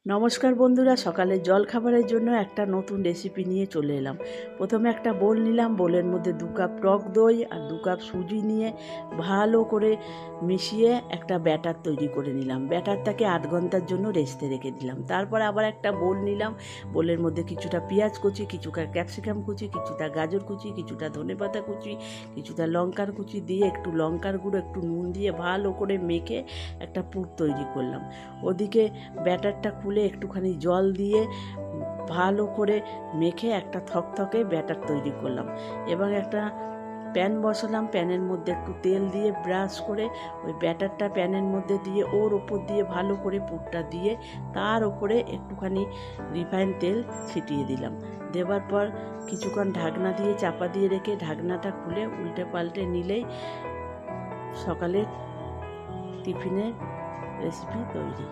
নমস্কার বন্ধুরা, সকালের জলখাবারের জন্য একটা নতুন রেসিপি নিয়ে চলে এলাম। প্রথমে একটা বোল নিলাম, বোলের মধ্যে 2 কাপ টক দই আর 2 কাপ সুজি নিয়ে ভালো করে মিশিয়ে একটা ব্যাটার তৈরি করে নিলাম। ব্যাটারটাকে 8 ঘন্টার জন্য রেস্টে রেখে দিলাম। তারপর আবার একটা বোল নিলাম, বোলের মধ্যে কিছুটা পেঁয়াজ কুচি, কিছুটা ক্যাপসিকাম কুচি, কিছুটা গাজর কুচি, কিছুটা ধনেপাতা কুচি, কিছুটা লঙ্কার কুচি দিয়ে একটু লঙ্কার গুঁড়ো, একটু নুন দিয়ে ভালো করে মেখে একটা পুর তৈরি করলাম। ওদিকে ব্যাটারটা খুলে একটুখানি জল দিয়ে ভালো করে মেখে একটা থকথকে ব্যাটার তৈরি করলাম। এবং একটা প্যান বসালাম, প্যানের মধ্যে একটু তেল দিয়ে ব্রাশ করে ওই ব্যাটারটা প্যানের মধ্যে দিয়ে ওর ওপর দিয়ে ভালো করে পুরটা দিয়ে তার ওপরে একটুখানি রিফাইন তেল ছিটিয়ে দিলাম। দেওয়ার পর কিছুক্ষণ ঢাকনা দিয়ে চাপা দিয়ে রেখে ঢাকনাটা খুলে উল্টে পাল্টে নিলেই সকালে টিফিনের রেসিপি তৈরি।